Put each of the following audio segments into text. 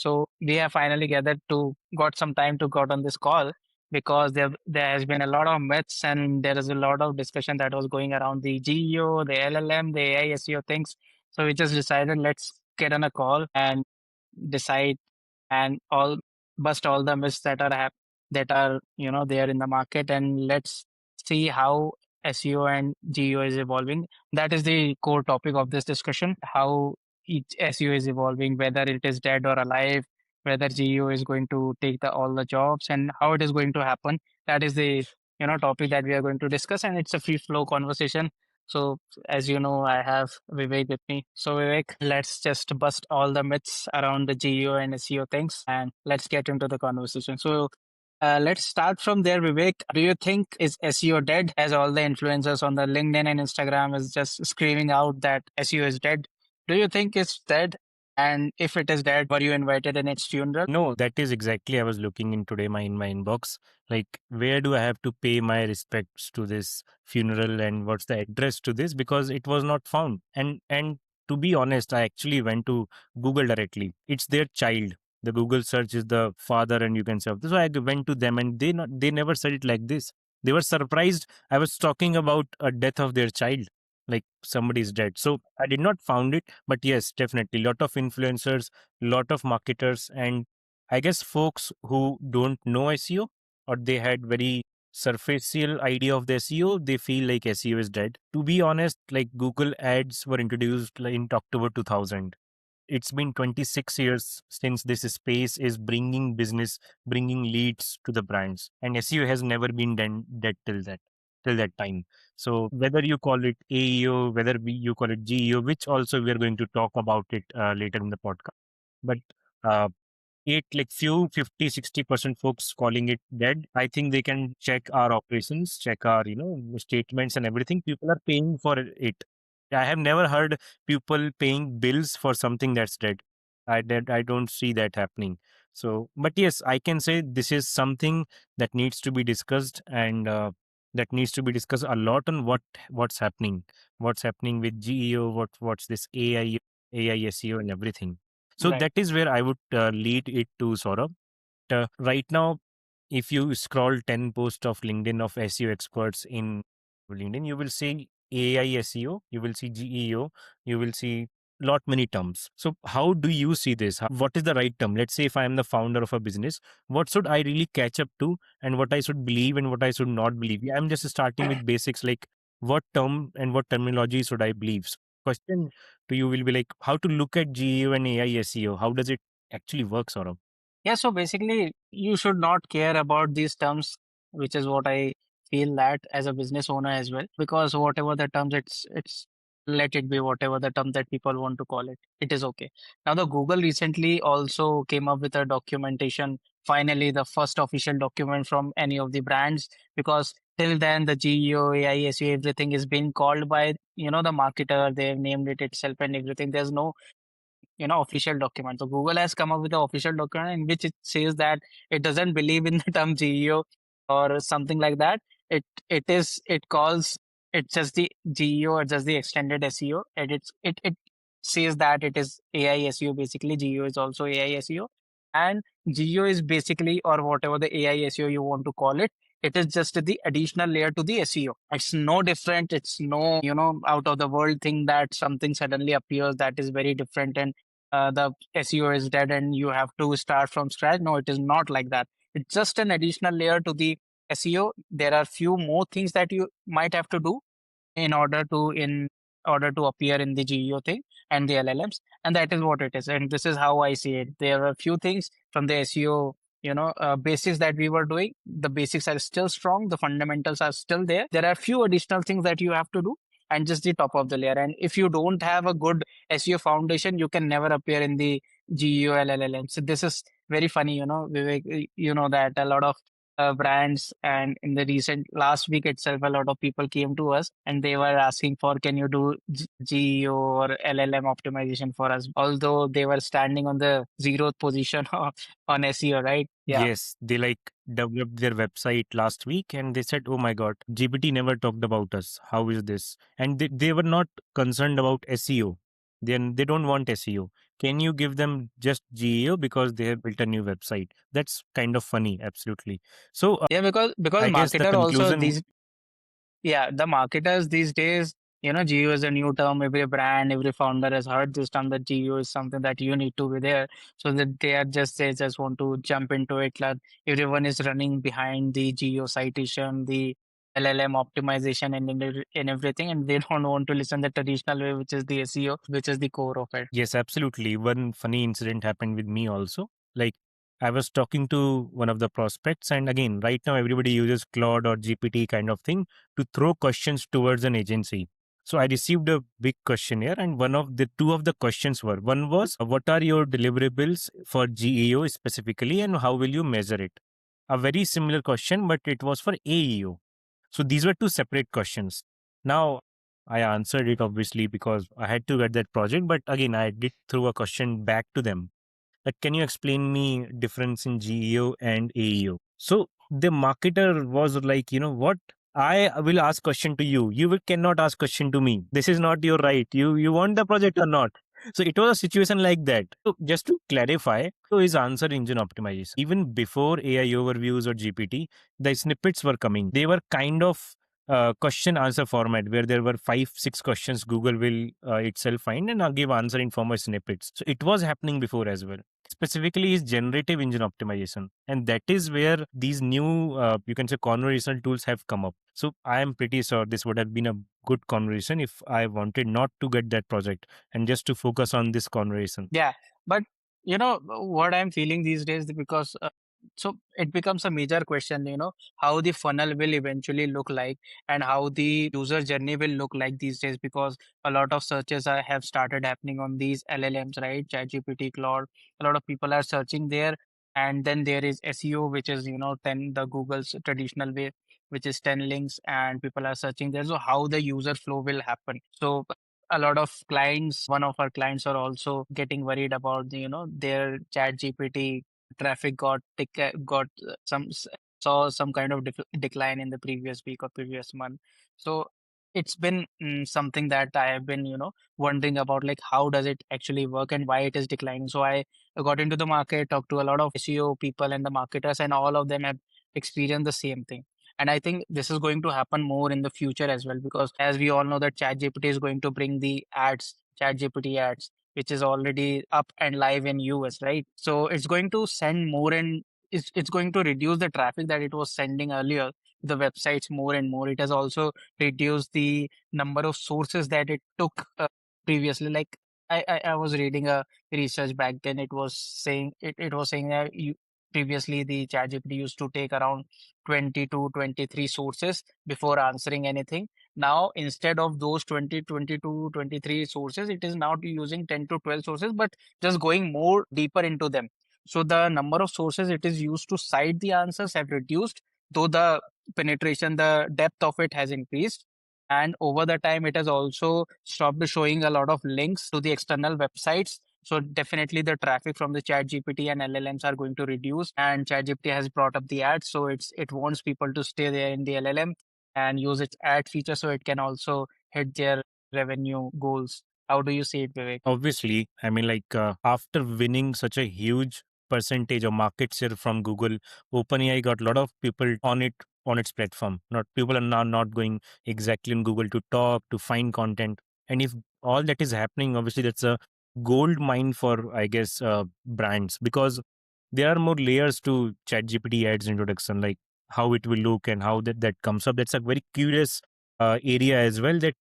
So we have finally got some time to got on this call because there has been a lot of myths and there is a lot of discussion that was going around the GEO, the LLM, the AI SEO things. So we just decided let's get on a call and decide and all bust all the myths that are there in the market, and let's see how SEO and GEO is evolving. That is the core topic of this discussion: how each SEO is evolving, whether it is dead or alive, whether GEO is going to take all the jobs, and how it is going to happen. That is the topic that we are going to discuss, and it's a free flow conversation. So, as you know, I have Vivek with me. So, Vivek, let's just bust all the myths around the GEO and SEO things and let's get into the conversation. So, let's start from there, Vivek. Do you think is SEO dead, as all the influencers on the LinkedIn and Instagram is just screaming out that SEO is dead? Do you think it's dead? And if it is dead, were you invited in its funeral? No, that is exactly I was looking in today in my inbox. Like, where do I have to pay my respects to this funeral and what's the address to this? Because it was not found. And to be honest, I actually went to Google directly. It's their child. The Google search is the father, and you can say so. I went to them, and they never said it like this. They were surprised. I was talking about a death of their child, like somebody is dead. So I did not found it, but yes, definitely, lot of influencers, lot of marketers, and I guess folks who don't know SEO, or they had very superficial idea of the SEO, they feel like SEO is dead. To be honest, like Google ads were introduced like in October 2000. It's been 26 years since this space is bringing business, bringing leads to the brands, and SEO has never been dead till that time. So whether you call it AEO, whether you call it GEO, which also we are going to talk about it later in the podcast, but uh, it like few 50-60% folks calling it dead. I think they can check our operations, check our statements and everything. People are paying for it. I have never heard people paying bills for something that's dead. I don't see that happening. So, but yes, I can say this is something that needs to be discussed, and that needs to be discussed a lot on what's happening with GEO, what's this AI SEO and everything. So Right. that is where I would lead it to, Saurabh. Right now, if you scroll 10 posts of LinkedIn of SEO experts in LinkedIn, you will see AI SEO, you will see GEO, you will see lot many terms. So how do you see this? What is the right term? Let's say if I am the founder of a business, what should I really catch up to, and what I should believe and what I should not believe? I'm just starting with basics, like what term and what terminology should I believe? So question to you will be like, how to look at GEO and AI SEO? How does it actually work, Saurabh? Yeah, so basically, you should not care about these terms, which is what I feel that as a business owner as well, because whatever the terms, it's let it be whatever the term that people want to call it. It is okay. Now, the Google recently also came up with a documentation. Finally, the first official document from any of the brands, because till then the GEO, AI, SEO, everything is being called by the marketer. They've named it itself and everything. There's no official document. So Google has come up with an official document in which it says that it doesn't believe in the term GEO or something like that. It calls it just the GEO or just the extended SEO, and it says that it is AI SEO. Basically, GEO is also AI SEO, and GEO is basically, or whatever the AI SEO you want to call it. It is just the additional layer to the SEO. It's no different. It's no, out of the world thing that something suddenly appears that is very different and the SEO is dead and you have to start from scratch. No, it is not like that. It's just an additional layer to the SEO. There are few more things that you might have to do in order to appear in the GEO thing and the LLMs, and that is what it is. And this is how I see it. There are a few things from the SEO, basics that we were doing. The basics are still strong. The fundamentals are still there. There are few additional things that you have to do, and just the top of the layer. And if you don't have a good SEO foundation, you can never appear in the GEO LLM. So this is very funny, Vivek. You know that a lot of brands, and in the recent last week itself, a lot of people came to us and they were asking for, can you do GEO or LLM optimization for us? Although they were standing on the zeroth position on SEO, right? Yeah. Yes, they like developed their website last week, and they said, oh my God, GPT never talked about us. How is this? And they were not concerned about SEO. They don't want SEO. can you give them just GEO because they have built a new website? That's kind of funny, absolutely. So Yeah, because I guess the marketer also conclusion. these yeah, the marketers these days, GEO is a new term. Every brand, every founder has heard this term that GEO is something that you need to be there. So that they just want to jump into it. Like everyone is running behind the GEO citation, the LLM optimization and everything, and they don't want to listen the traditional way, which is the SEO, which is the core of it. Yes, absolutely. One funny incident happened with me also. Like, I was talking to one of the prospects, and again, right now everybody uses Claude or GPT kind of thing to throw questions towards an agency. So I received a big questionnaire, and one of the two of the questions were, one was, what are your deliverables for GEO specifically, and how will you measure it? A very similar question, but it was for AEO. So these were two separate questions. Now, I answered it obviously because I had to get that project, but again, I did throw a question back to them that can you explain me difference in GEO and AEO? So the marketer was like, you know what? I will ask question to you. Cannot ask question to me. This is not your right. You want the project or not? So it was a situation like that. So just to clarify, so is answer engine optimization. Even before AI overviews or GPT, the snippets were coming. They were kind of question answer format where there were 5 6 questions Google will itself find and give answer in form of snippets. So it was happening before as well. Specifically is generative engine optimization, and that is where these new you can say conversational tools have come up. So I am pretty sure this would have been a good conversation if I wanted not to get that project and just to focus on this conversation. Yeah, but what I'm feeling these days because so it becomes a major question, how the funnel will eventually look like and how the user journey will look like these days because a lot of searches have started happening on these LLMs, right? ChatGPT, Claude. A lot of people are searching there, and then there is SEO, which is 10 the Google's traditional way, which is 10 links, and people are searching there. So how the user flow will happen? So a lot of clients, one of our clients are also getting worried about their chat gpt traffic got saw some kind of decline in the previous week or previous month. So it's been something that I have been wondering about, like how does it actually work and why it is declining. So I got into the market, talked to a lot of SEO people and the marketers, and all of them have experienced the same thing. And I think this is going to happen more in the future as well, because as we all know that ChatGPT is going to bring the ads, ChatGPT ads, which is already up and live in US, right? So it's going to send more and it's going to reduce the traffic that it was sending earlier to the websites more and more. It has also reduced the number of sources that it took previously. Like I was reading a research back then. It was saying that previously the ChatGPT used to take around 20 to 23 sources before answering anything. Now, instead of those 22, 23 sources, it is now using 10 to 12 sources, but just going more deeper into them. So the number of sources it is used to cite the answers have reduced, though the penetration, the depth of it has increased. And over the time, it has also stopped showing a lot of links to the external websites. So definitely the traffic from the chat GPT and LLMs are going to reduce, and chat GPT has brought up the ads. So it wants people to stay there in the LLM and use its ad feature so it can also hit their revenue goals. How do you see it, Vivek? Obviously, I mean, like after winning such a huge percentage of market share from Google, OpenAI got a lot of people on its platform. Not people are now not going exactly on Google to talk to find content, and if all that is happening, obviously that's a gold mine for I guess brands because there are more layers to ChatGPT ads introduction, like how it will look and how that comes up. That's a very curious area as well. That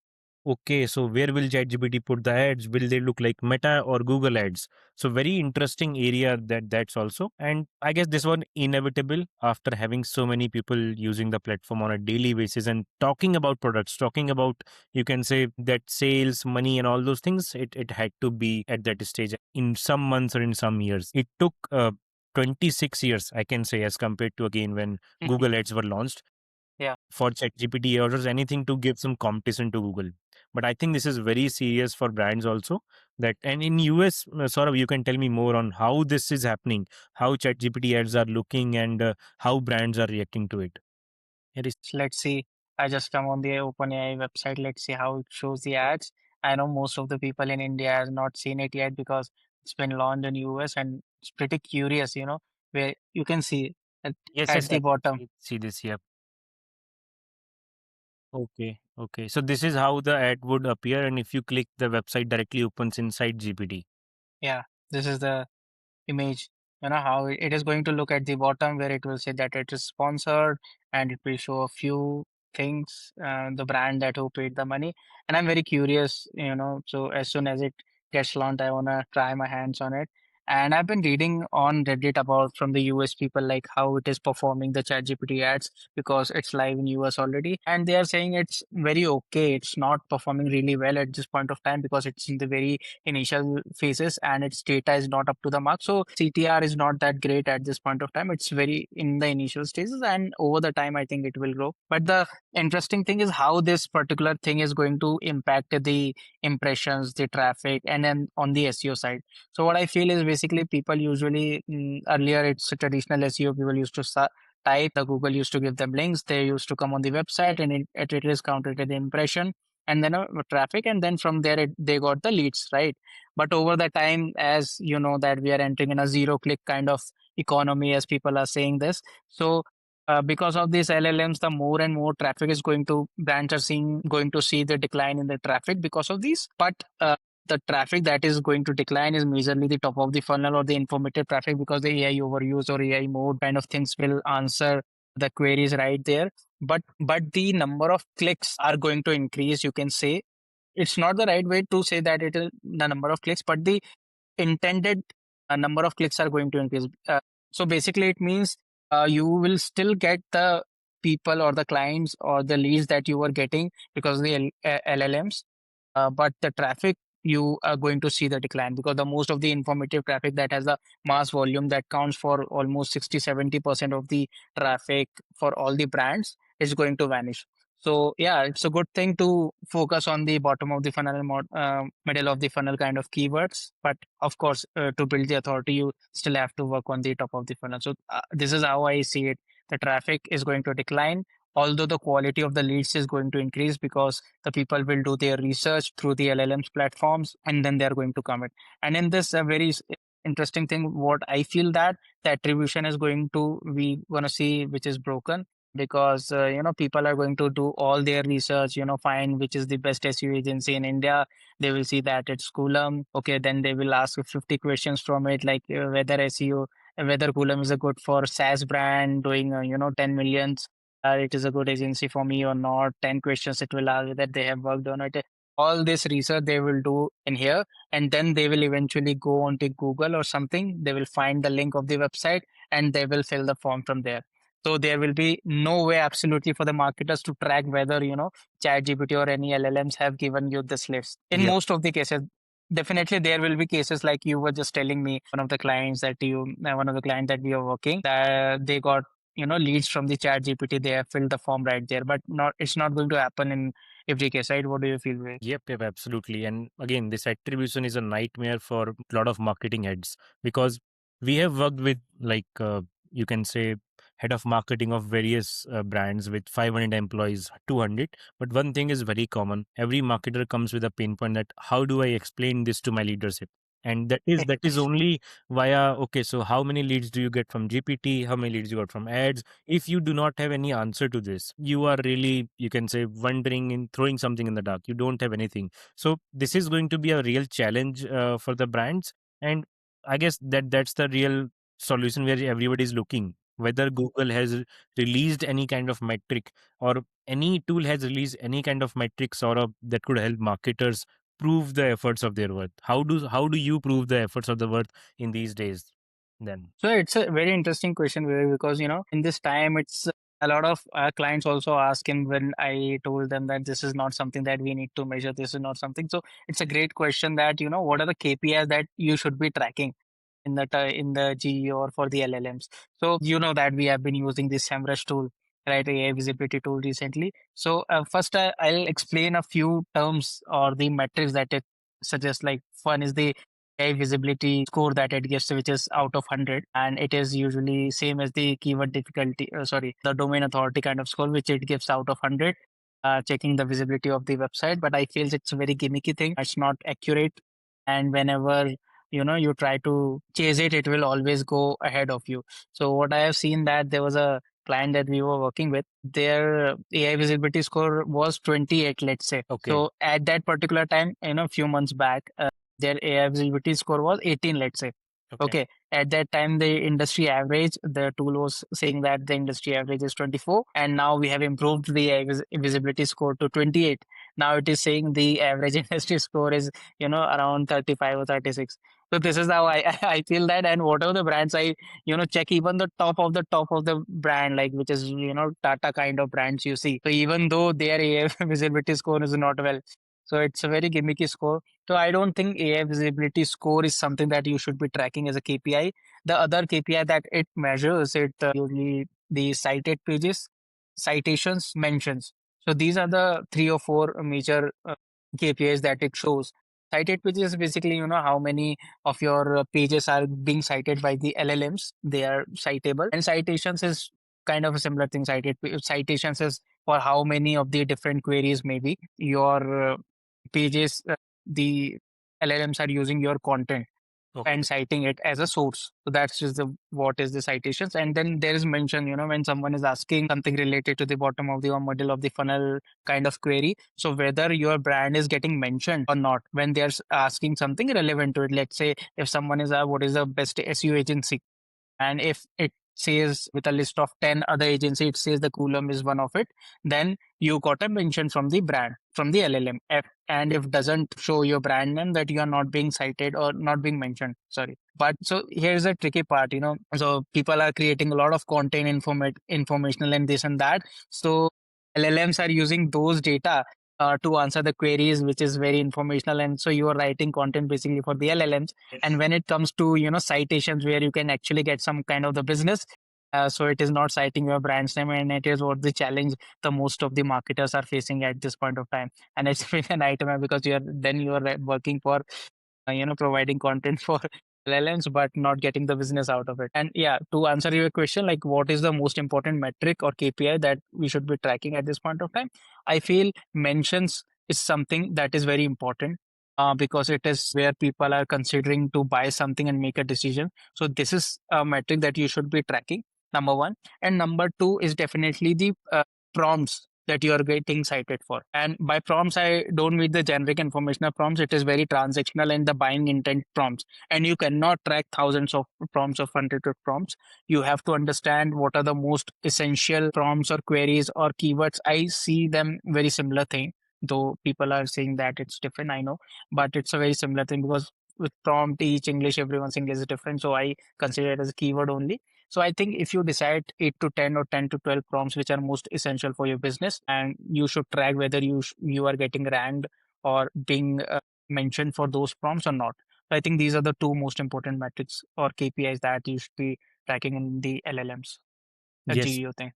okay, so where will ChatGPT put the ads? Will they look like Meta or Google ads? So very interesting area that's also. And I guess this one inevitable after having so many people using the platform on a daily basis and talking about products, talking about you can say that sales, money and all those things, it had to be at that stage in some months or in some years. It took 26 years, I can say, as compared to again when Google ads were launched Yeah. for ChatGPT or anything to give some competition to Google. But I think this is very serious for brands also. That and in US, sort of, you can tell me more on how this is happening, how ChatGPT ads are looking, and how brands are reacting to it. It is Let's see. I just come on the OpenAI website. Let's see how it shows the ads. I know most of the people in India has not seen it yet because It's been launched in US and it's pretty curious, where you can see at, Yes, at yes, I the can bottom. see this. Yep. Okay. Okay. So this is how the ad would appear, and if you click, the website directly opens inside GPT. Yeah, this is the image. How it is going to look at the bottom where it will say that it is sponsored, and it will show a few things, the brand that who paid the money. And I'm very curious, so as soon as it gets launched, I want to try my hands on it. And I've been reading on Reddit about from the US people, like how it is performing the ChatGPT ads, because it's live in US already, and they are saying it's very okay. It's not performing really well at this point of time because it's in the very initial phases and its data is not up to the mark. So CTR is not that great at this point of time. It's very in the initial stages, and over the time, I think it will grow. But the interesting thing is how this particular thing is going to impact the impressions, the traffic, and then on the SEO side. So what I feel is basically people usually earlier it's a traditional SEO. People used to type. The Google used to give them links. They used to come on the website, and it is counted as the impression and then traffic, and then from there they got the leads, right? But over the time, as you know, that we are entering in a zero click kind of economy, as people are saying this. So because of these LLMs, the more and more traffic is going to brands are seeing going to see the decline in the traffic because of these. But the traffic that is going to decline is majorly the top of the funnel or the informative traffic, because the AI overuse or AI mode kind of things will answer the queries right there. But the number of clicks are going to increase, you can say. It's not the right way to say that it is the number of clicks, but the intended number of clicks are going to increase. So basically, it means you will still get the people or the clients or the leads that you were getting because of the LLMs, but the traffic, you are going to see the decline, because the most of the informative traffic that has a mass volume that counts for almost 60-70% of the traffic for all the brands is going to vanish. So yeah, it's a good thing to focus on the bottom of the funnel and middle of the funnel kind of keywords. But of course, to build the authority, you still have to work on the top of the funnel. So this is how I see it. The traffic is going to decline, although the quality of the leads is going to increase, because the people will do their research through the LLMs platforms, and then they're going to commit. And in this very interesting thing, what I feel that the attribution is going to, we going to see which is broken, because people are going to do all their research, find which is the best SEO agency in India. They will see that it's Coulomb. Okay, then they will ask 50 questions from it, like whether SEO, whether Coulomb is a good for SaaS brand doing 10 millions, it is a good agency for me or not. 10 questions it will ask that they have worked on it. All this research they will do in here, and then they will eventually go onto Google or something. They will find the link of the website, and they will fill the form from there. So there will be no way absolutely for the marketers to track whether, ChatGPT or any LLMs have given you this list. In Yep. most of the cases, definitely there will be cases like you were just telling me, one of the clients that we are working, that they got, leads from the ChatGPT. They have filled the form right there, but not, it's not going to happen in every case, right? What do you feel, Vivek? Yep, yep, absolutely. And again, this attribution is a nightmare for a lot of marketing heads, because we have worked with, like, you can say, head of marketing of various brands with 500 employees, 200. But one thing is very common. Every marketer comes with a pain point that how do I explain this to my leadership? And that is only via, okay, so how many leads do you get from GPT? How many leads you got from ads? If you do not have any answer to this, you are really, you can say, wondering and throwing something in the dark. You don't have anything. So this is going to be a real challenge for the brands. And I guess that's the real solution where everybody is looking, whether Google has released any kind of metric, or any tool has released any kind of metrics, or that could help marketers prove the efforts of their worth. How do you prove the efforts of the worth in these days then? So it's a very interesting question, Vivek, because in this time, it's a lot of clients also ask him when I told them that this is not something that we need to measure. This is not something. So it's a great question that what are the KPIs that you should be tracking in the GE or for the LLMs. So you know that we have been using this SEMrush tool, right? AI visibility tool recently. So first, I'll explain a few terms or the metrics that it suggests. Like one is the AI visibility score that it gives, which is out of 100, and it is usually same as the keyword difficulty. Sorry, the domain authority kind of score, which it gives out of 100. Checking the visibility of the website, but I feel it's a very gimmicky thing. It's not accurate, and whenever you try to chase it, it will always go ahead of you. So what I have seen, that there was a client that we were working with, their AI visibility score was 28, let's say. Okay. So at that particular time, a few months back, their AI visibility score was 18, let's say. Okay. Okay. At that time, the industry average, the tool was saying that the industry average is 24. And now we have improved the AI visibility score to 28. Now it is saying the average industry score is, around 35 or 36. So this is how I I feel that. And whatever the brands I, check, even the top of the brand, like which is, Tata kind of brands you see. So even though their AI visibility score is not well, so it's a very gimmicky score. So I don't think AI visibility score is something that you should be tracking as a KPI. The other KPI that it measures, it usually the cited pages, citations, mentions. So these are the three or four major KPIs that it shows. Cited pages is basically, how many of your pages are being cited by the LLMs. They are citable. And citations is kind of a similar thing. Citations is for how many of the different queries maybe your pages, the LLMs are using your content Okay. and citing it as a source. So that's just the what is the citations. And then there is mention, when someone is asking something related to the bottom of the or middle of the funnel kind of query. So whether your brand is getting mentioned or not when they're asking something relevant to it. Let's say if someone is what is the best SEO agency, and if it says with a list of 10 other agencies, it says the Coulomb is one of it, then you got a mention from the brand, from the LLM. And if doesn't show your brand name, that you are not being cited or not being mentioned, sorry. But so here's the tricky part, so people are creating a lot of content, informational and this and that. So LLMs are using those data to answer the queries, which is very informational. And so you are writing content basically for the LLMs. And when it comes to, citations where you can actually get some kind of the business, so it is not citing your brand's name, and it is what the challenge the most of the marketers are facing at this point of time. And it's been a nightmare because you are working for providing content for LLMs, but not getting the business out of it. And yeah, to answer your question, like what is the most important metric or KPI that we should be tracking at this point of time? I feel mentions is something that is very important because it is where people are considering to buy something and make a decision. So this is a metric that you should be tracking. Number one, and number two is definitely the prompts that you are getting cited for. And by prompts, I don't mean the generic informational prompts. It is very transactional and the buying intent prompts. And you cannot track thousands of prompts or hundreds of prompts. You have to understand what are the most essential prompts or queries or keywords. I see them very similar thing, though people are saying that it's different, I know, but it's a very similar thing because with prompt, each English, everyone's English is different. So I consider it as a keyword only. So I think if you decide 8 to 10 or 10 to 12 prompts which are most essential for your business, and you should track whether you are getting ranked or being mentioned for those prompts or not. So I think these are the two most important metrics or KPIs that you should be tracking in the LLMs, a Yes. GEO thing.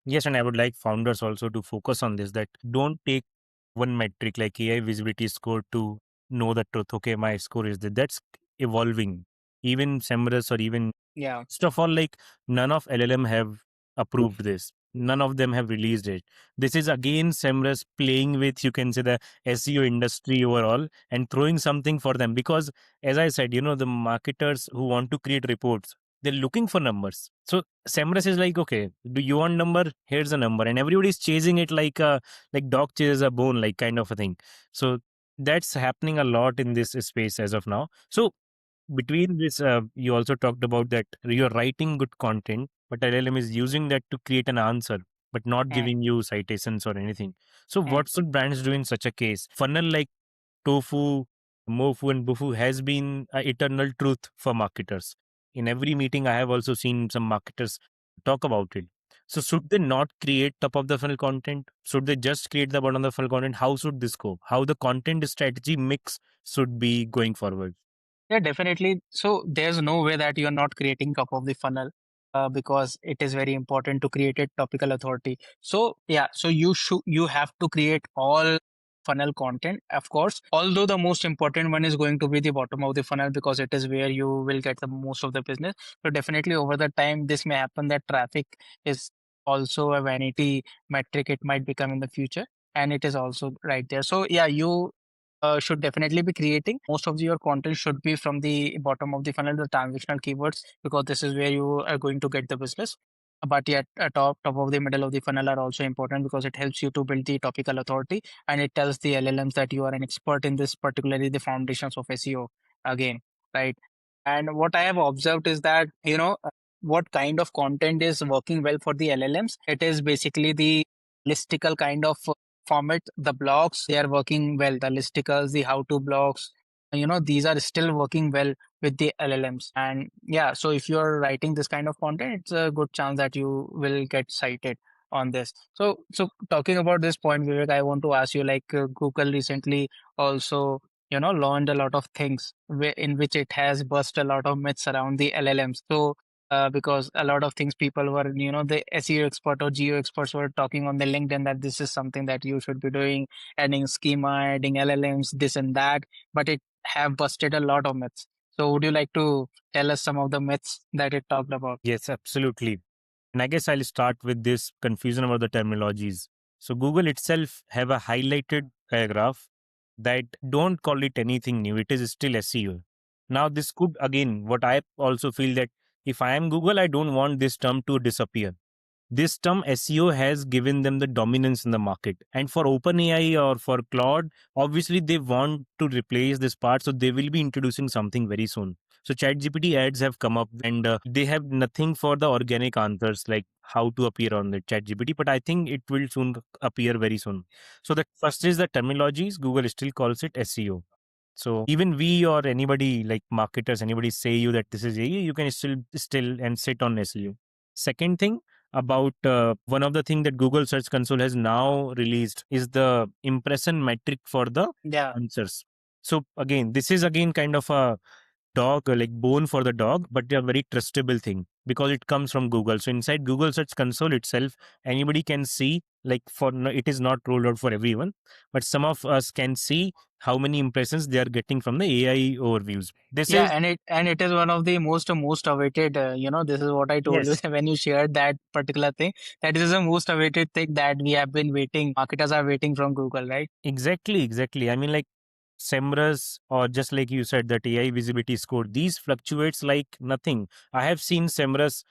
Yes, and I would like founders also to focus on this, that don't take one metric like AI visibility score to know the truth. Okay, my score is that. That's evolving. Even Semrush or even Yeah. first of all, like none of LLM have approved this. None of them have released it. This is again Semrush playing with, you can say, the SEO industry overall and throwing something for them. Because as I said, the marketers who want to create reports, they're looking for numbers. So Semrush is like, okay, do you want number? Here's a number, and everybody's chasing it like dog chases a bone, like kind of a thing. So that's happening a lot in this space as of now. So between this, you also talked about that you're writing good content, but LLM is using that to create an answer, but not Mm, giving you citations or anything. So mm. what should brands do in such a case? Funnel like Tofu, Mofu, and Bufu has been an eternal truth for marketers. In every meeting, I have also seen some marketers talk about it. So, should they not create top of the funnel content? Should they just create the bottom of the funnel content? How should this go? How the content strategy mix should be going forward? Yeah, definitely. So there's no way that you're not creating top of the funnel because it is very important to create a topical authority. So yeah, so you have to create all funnel content, of course. Although the most important one is going to be the bottom of the funnel because it is where you will get the most of the business. So definitely over the time, this may happen that traffic is also a vanity metric. It might become in the future, and it is also right there. So yeah, you should definitely be creating. Most of your content should be from the bottom of the funnel, the transitional keywords, because this is where you are going to get the business. But yet, top of the middle of the funnel are also important because it helps you to build the topical authority, and it tells the LLMs that you are an expert in this, particularly the foundations of SEO again, right? And what I have observed is that, what kind of content is working well for the LLMs. It is basically the listicle kind of format. The blogs, they are working well. The listicles, the how-to blogs, these are still working well with the LLMs. And yeah, so if you're writing this kind of content, it's a good chance that you will get cited on this. So talking about this point, Vivek, I want to ask you, like, Google recently also, learned a lot of things in which it has burst a lot of myths around the LLMs. So because a lot of things people were, the SEO expert or GEO experts were talking on the LinkedIn that this is something that you should be doing, adding schema, adding LLMs, this and that, but it have busted a lot of myths. So would you like to tell us some of the myths that it talked about? Yes, absolutely. And I guess I'll start with this confusion about the terminologies. So Google itself have a highlighted paragraph that don't call it anything new. It is still SEO. Now this could again, what I also feel that if I am Google, I don't want this term to disappear. This term SEO has given them the dominance in the market. And for OpenAI or for Claude, obviously they want to replace this part. So they will be introducing something very soon. So ChatGPT ads have come up and they have nothing for the organic answers like how to appear on the ChatGPT, but I think it will soon appear very soon. So the first is the terminologies. Google still calls it SEO. So even we or anybody like marketers, anybody say you that this is AI, you can still and sit on SEO. Second thing about one of the thing that Google Search Console has now released is the impression metric for the Yeah. answers. So again, this is again kind of a dog like bone for the dog, but they are very trustable thing because it comes from Google. So inside Google Search Console itself, anybody can see like it is not rolled out for everyone, but some of us can see how many impressions they are getting from the AI overviews. This Yeah, is and it is one of the most awaited. This is what I told you yes, when you shared that particular thing. That is the most awaited thing that we have been waiting. Marketers are waiting from Google, right? exactly. I mean, like SEMrush or just like you said, that AI visibility score, these fluctuates like nothing. I have seen SEMrush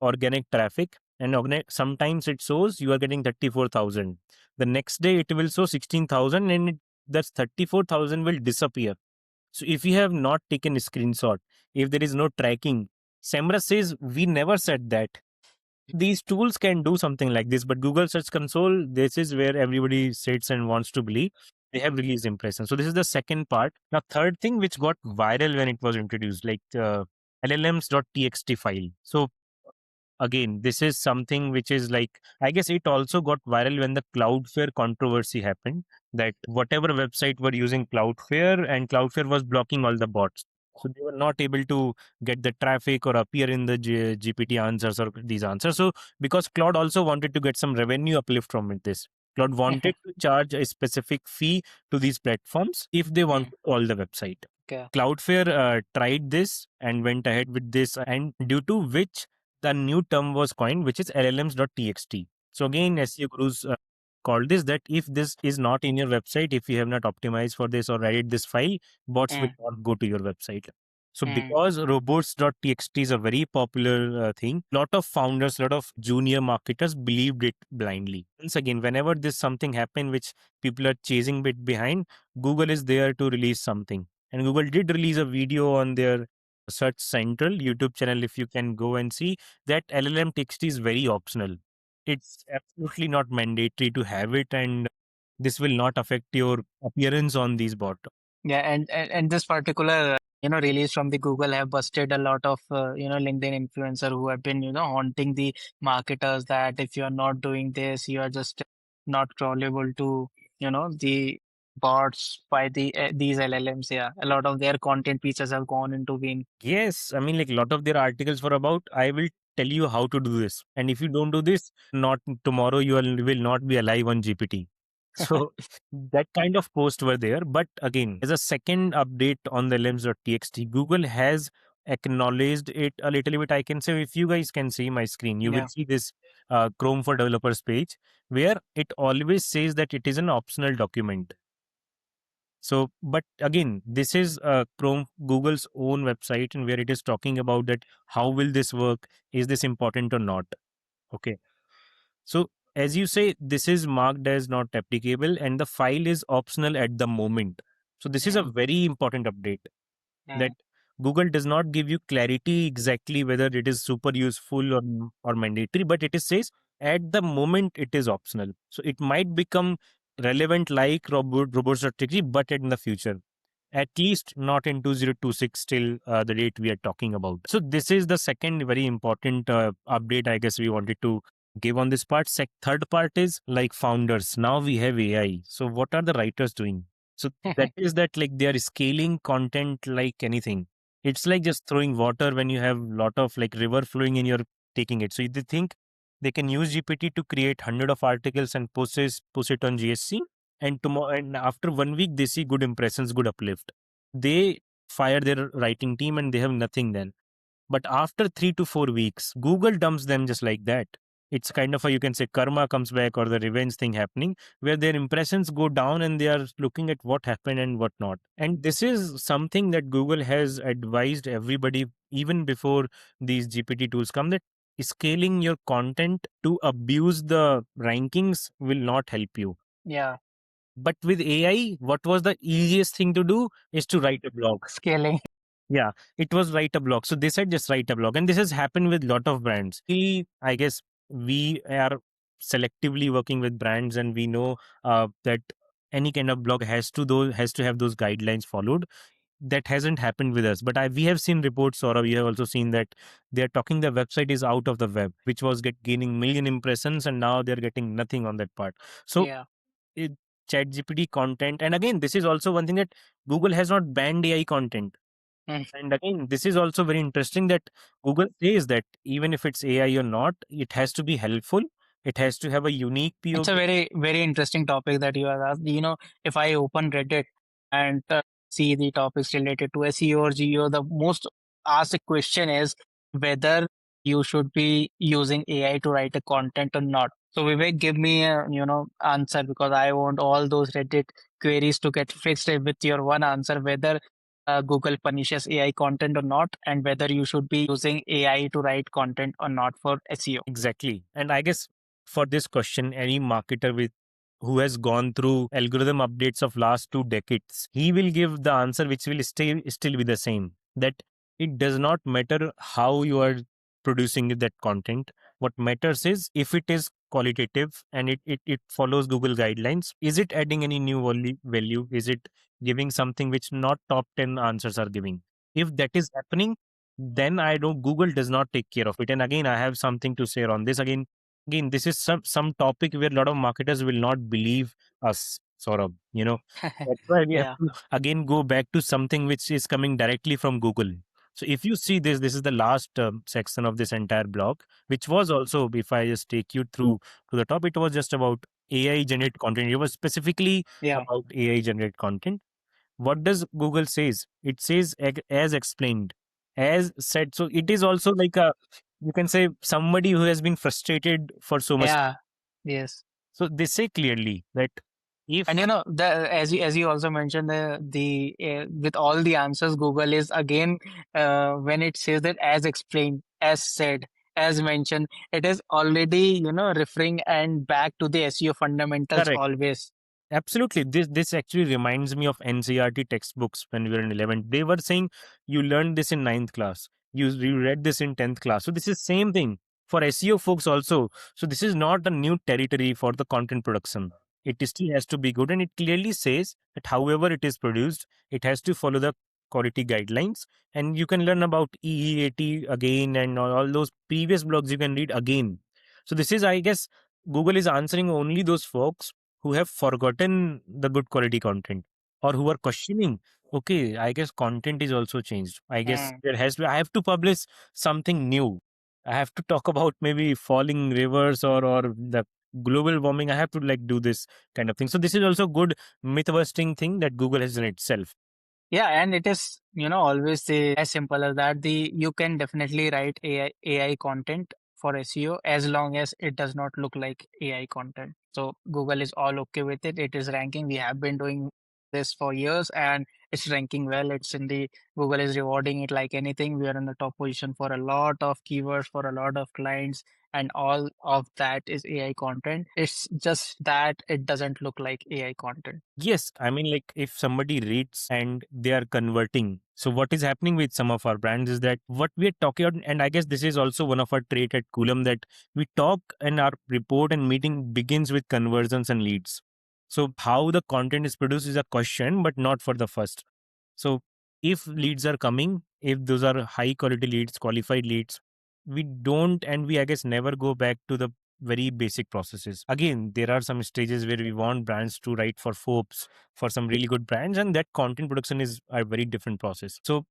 organic traffic and sometimes it shows you are getting 34,000. The next day it will show 16,000 and that's 34,000 will disappear. So if you have not taken a screenshot, if there is no tracking, SEMrush says we never said that. These tools can do something like this, but Google Search Console, this is where everybody sits and wants to believe. They have released impressions. So this is the second part. Now, third thing which got viral when it was introduced, like LLMs.txt file. So again, this is something which is like, I guess it also got viral when the Cloudflare controversy happened, that whatever website were using Cloudflare and Cloudflare was blocking all the bots. So they were not able to get the traffic or appear in the GPT answers or these answers. So because Claude also wanted to get some revenue uplift from this, Claude wanted to charge a specific fee to these platforms if they want Mm, to call the website. okay. Cloudflare tried this and went ahead with this, and due to which the new term was coined, which is LLMs.txt. So again, SEO gurus called this that if this is not in your website, if you have not optimized for this or added this file, bots will Mm, not go to your website. So mm, because robots.txt is a very popular thing, lot of founders, lot of junior marketers believed it blindly. Once again, whenever this something happen which people are chasing bit behind, Google is there to release something. And Google did release a video on their Search Central YouTube channel. If you can go and see that LLM text is very optional. It's absolutely not mandatory to have it, and this will not affect your appearance on these bot. yeah, and this particular release from the Google have busted a lot of LinkedIn influencer who have been haunting the marketers that if you are not doing this, you are just not crawlable to the bots by these LLMs. Yeah, a lot of their content pieces have gone into being. Yes, I mean, like a lot of their articles were about, I will tell you how to do this. And if you don't do this, not tomorrow, will not be alive on GPT. So that kind of post were there. But again, as a second update on the LLMs.txt, Google has acknowledged it a little bit. I can say, if you guys can see my screen, you will Yeah. see this Chrome for developers page where it always says that it is an optional document. So, but again, this is Chrome, Google's own website, and where it is talking about that how will this work? Is this important or not? Okay. So, as you say, this is marked as not applicable, and the file is optional at the moment. So, this is a Mm, very important update that mm. Google does not give you clarity exactly whether it is super useful or mandatory, but it is says at the moment it is optional. So it might become relevant like robots.txt, but in the future. At least not in 2026 till the date we are talking about. So this is the second very important update I guess we wanted to give on this part. Third part is like founders. Now we have AI. So what are the writers doing? So that is that like they are scaling content like anything. It's like just throwing water when you have lot of like river flowing and you're taking it. So they think they can use GPT to create hundred of articles and post it on GSC, and tomorrow and after 1 week they see good impressions, good uplift. They fire their writing team and they have nothing then. But after 3 to 4 weeks, Google dumps them just like that. It's kind of a, you can say, karma comes back or the revenge thing happening where their impressions go down and they are looking at what happened and what not. And this is something that Google has advised everybody even before these GPT tools come, that scaling your content to abuse the rankings will not help you. Yeah, But with AI, what was the easiest thing to do is to write a blog. scaling. Yeah, it was write a blog. So they said just write a blog, and this has happened with lot of brands. I guess we are selectively working with brands, and we know that any kind of blog has to have those guidelines followed. That hasn't happened with us, but we have seen reports, or we have also seen that they are talking the website is out of the web, which was gaining million impressions, and now they're getting nothing on that part. So Yeah. it, chat gpt content, and again this is also one thing that Google has not banned AI content. Mm. And again, this is also very interesting that Google says that even if it's AI or not, it has to be helpful. It has to have a unique It's a POV. very, very interesting topic that you have asked. If I open Reddit and see the topics related to SEO or GEO, the most asked question is whether you should be using AI to write a content or not. So Vivek, give me a, answer, because I want all those Reddit queries to get fixed with your one answer, whether Google punishes AI content or not, and whether you should be using AI to write content or not for SEO. Exactly. And I guess for this question, any marketer with who has gone through algorithm updates of last 2 decades, he will give the answer which will still be the same. That it does not matter how you are producing that content. What matters is if it is qualitative and it follows Google guidelines. Is it adding any new value? Is it giving something which not top 10 answers are giving? If that is happening, then I know Google does not take care of it. And again, I have something to say on this. Again, this is some topic where a lot of marketers will not believe us, sort of. That's why we have Yeah. to again go back to something which is coming directly from Google. So if you see this, this is the last section of this entire blog, which was also, if I just take you through to the top, it was just about AI generate content. It was specifically Yeah. about AI generate content. What does Google says? It says as explained, as said. So it is also like a, you can say, somebody who has been frustrated for so much. Yeah. Yes. So they say clearly that And if the as you also mentioned, the with all the answers, Google is again, when it says that as explained, as said, as mentioned, it is already referring and back to the SEO fundamentals correct. always. Absolutely. This actually reminds me of NCRT textbooks when we were in 11th. They were saying you learned this in ninth class. You read this in 10th class. So this is same thing for SEO folks also. So this is not a new territory for the content production. It still has to be good, and it clearly says that however it is produced, it has to follow the quality guidelines. And you can learn about EEAT again, and all those previous blogs you can read again. So this is, I guess, Google is answering only those folks who have forgotten the good quality content, or who are questioning, okay, I guess content is also changed. I guess Mm. there has to, I have to publish something new. I have to talk about maybe falling rivers or the global warming. I have to like do this kind of thing. So this is also good myth busting thing that Google has done itself. Yeah, and it is, always as simple as that. You can definitely write AI content for SEO as long as it does not look like AI content. So Google is all okay with it. It is ranking. We have been doing this for years and it's ranking well. It's in the Google is rewarding it like anything. We are in the top position for a lot of keywords for a lot of clients, and all of that is AI content. It's just that it doesn't look like AI content. Yes, I mean, like if somebody reads and they are converting. So what is happening with some of our brands is that what we are talking about, and I guess this is also one of our trait at Coolum, that we talk and our report and meeting begins with conversions and leads. So how the content is produced is a question, but not for the first. So if leads are coming, if those are high quality leads, qualified leads, we don't, and we, I guess, never go back to the very basic processes. Again, there are some stages where we want brands to write for FOPs for some really good brands, and that content production is a very different process. So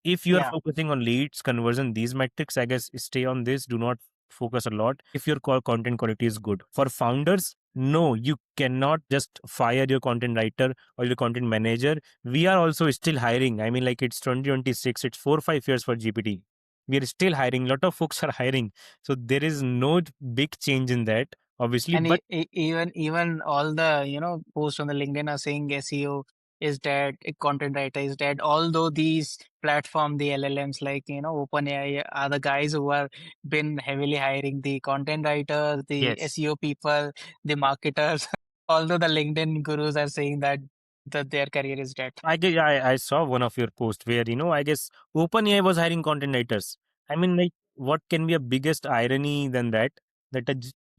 if you are Yeah. focusing on leads, conversion, these metrics, I guess stay on this. Do not focus a lot if your core content quality is good. For founders, no, you cannot just fire your content writer or your content manager. We are also still hiring. I mean, like it's 2026, it's 4 or 5 years for GPT. We are still hiring. A lot of folks are hiring. So there is no big change in that, obviously. And But even all the posts on the LinkedIn are saying SEO is dead, content writer is dead. Although these platform, the LLMs like OpenAI are the guys who are been heavily hiring the content writers, the yes, SEO people, the marketers. Although the LinkedIn gurus are saying that their career is dead. I saw one of your posts where, I guess OpenAI was hiring content writers. I mean, like, what can be a biggest irony than that? That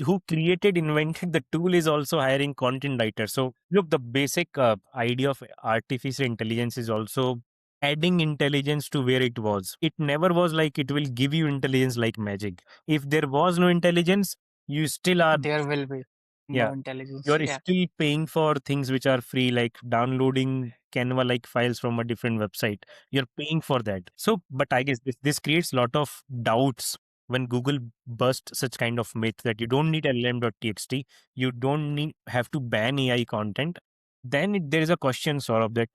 who created, invented the tool is also hiring content writers. So, look, the basic idea of artificial intelligence is also adding intelligence to where it was. It never was like it will give you intelligence like magic. If there was no intelligence, you still are, There will be no yeah, intelligence. you're Yeah. still paying for things which are free, like downloading Canva like files from a different website. You're paying for that. So, but I guess this creates a lot of doubts when Google burst such kind of myth that you don't need LM.txt, you don't need have to ban AI content. Then there is a question, sort of, that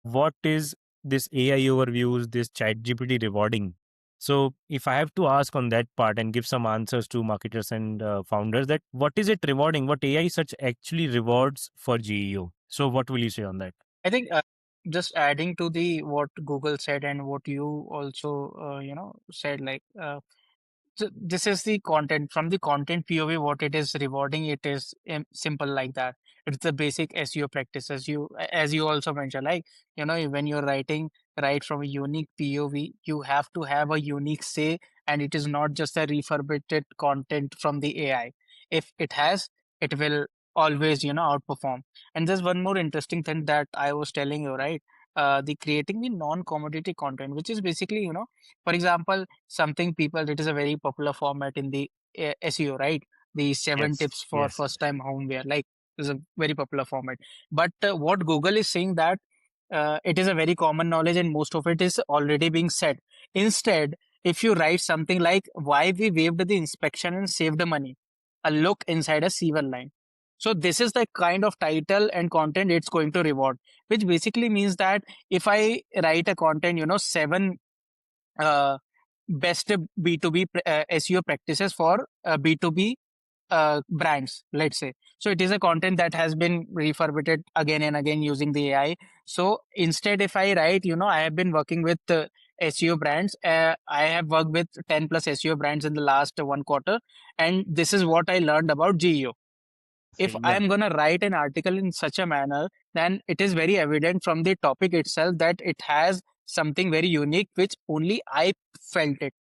what is this AI overviews, this chat GPT rewarding? So, if I have to ask on that part and give some answers to marketers and founders, that what is it rewarding? What AI search actually rewards for GEO? So, what will you say on that? I think just adding to the what Google said and what you also said, like so this is the content from the content POV. What it is rewarding, it is simple like that. It's the basic SEO practices. As you also mentioned, like when you're writing right from a unique POV, you have to have a unique say, and it is not just a refurbished content from the AI. If it has, it will always outperform. And there's one more interesting thing that I was telling you, right? The creating the non-commodity content, which is basically for example, something people, it is a very popular format in the SEO, right? The seven Yes, tips for yes. first time homeware, like is a very popular format. But what Google is saying that it is a very common knowledge and most of it is already being said. Instead, if you write something like why we waived the inspection and saved the money, a look inside a sewer line. So this is the kind of title and content it's going to reward, which basically means that if I write a content, seven uh, best B2B SEO practices for B2B brands, let's say. So it is a content that has been refurbished again and again using the AI. So instead, if I write, I have been working with SEO brands. I have worked with 10 plus SEO brands in the last 1 quarter. And this is what I learned about GEO. If I Yeah. am going to write an article in such a manner, then it is very evident from the topic itself that it has something very unique, which only I felt it.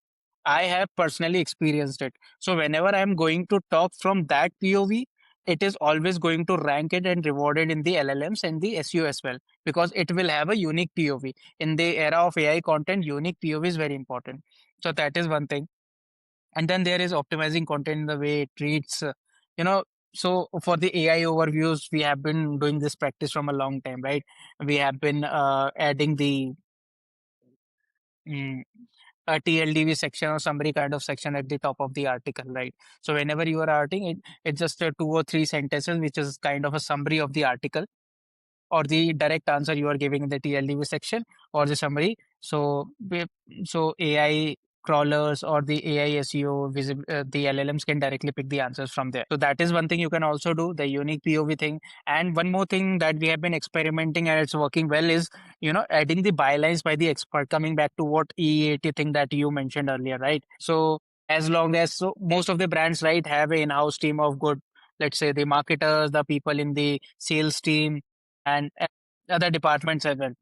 I have personally experienced it. So whenever I'm going to talk from that POV, it is always going to rank it and reward it in the LLMs and the SEO as well, because it will have a unique POV. In the era of AI content, unique POV is very important. So that is one thing. And then there is optimizing content in the way it treats, you know, so for the AI overviews, we have been doing this practice from a long time, right? We have been adding the mm, a TLDV section or summary kind of section at the top of the article, right? So whenever you are writing it, it's just 2 or 3 sentences, which is kind of a summary of the article or the direct answer you are giving in the TLDV section or the summary. So AI crawlers or the AI SEO, the LLMs can directly pick the answers from there. So that is one thing you can also do, the unique POV thing. And one more thing that we have been experimenting and it's working well is, adding the bylines by the expert, coming back to what EAT thing that you mentioned earlier, right? So as long as, so most of the brands, right, have an in-house team of good, let's say the marketers, the people in the sales team, and other departments as well.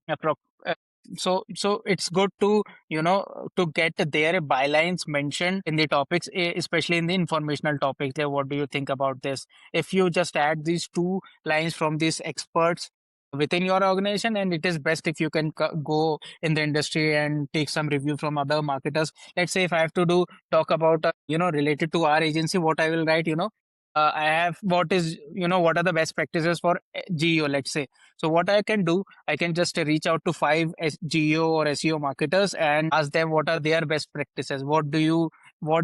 Uh, so it's good to, to get their bylines mentioned in the topics, especially in the informational topics. Like, what do you think about this? If you just add these two lines from these experts within your organization, and it is best if you can go in the industry and take some review from other marketers. Let's say if I have to do talk about, related to our agency, what I will write, I have what is, what are the best practices for GEO, let's say. So what I can do, I can just reach out to five GEO or SEO marketers and ask them what are their best practices. What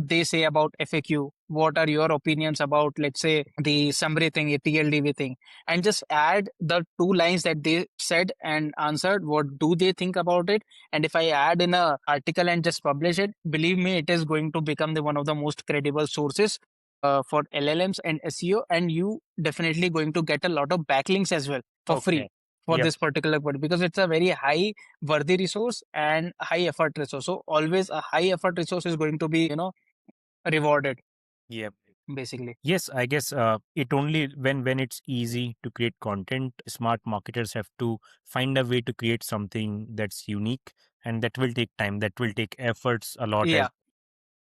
they say about FAQ. What are your opinions about, let's say, the summary thing, a TLDV thing, and just add the two lines that they said and answered. What do they think about it? And if I add in a article and just publish it, believe me, it is going to become the one of the most credible sources for LLMs and SEO, and you definitely going to get a lot of backlinks as well for free Okay. for Yep. this particular part, because it's a very high worthy resource and high effort resource. So always a high effort resource is going to be, rewarded Yep. basically. Yes, I guess it only when it's easy to create content, smart marketers have to find a way to create something that's unique, and that will take time. That will take efforts a lot as Yeah.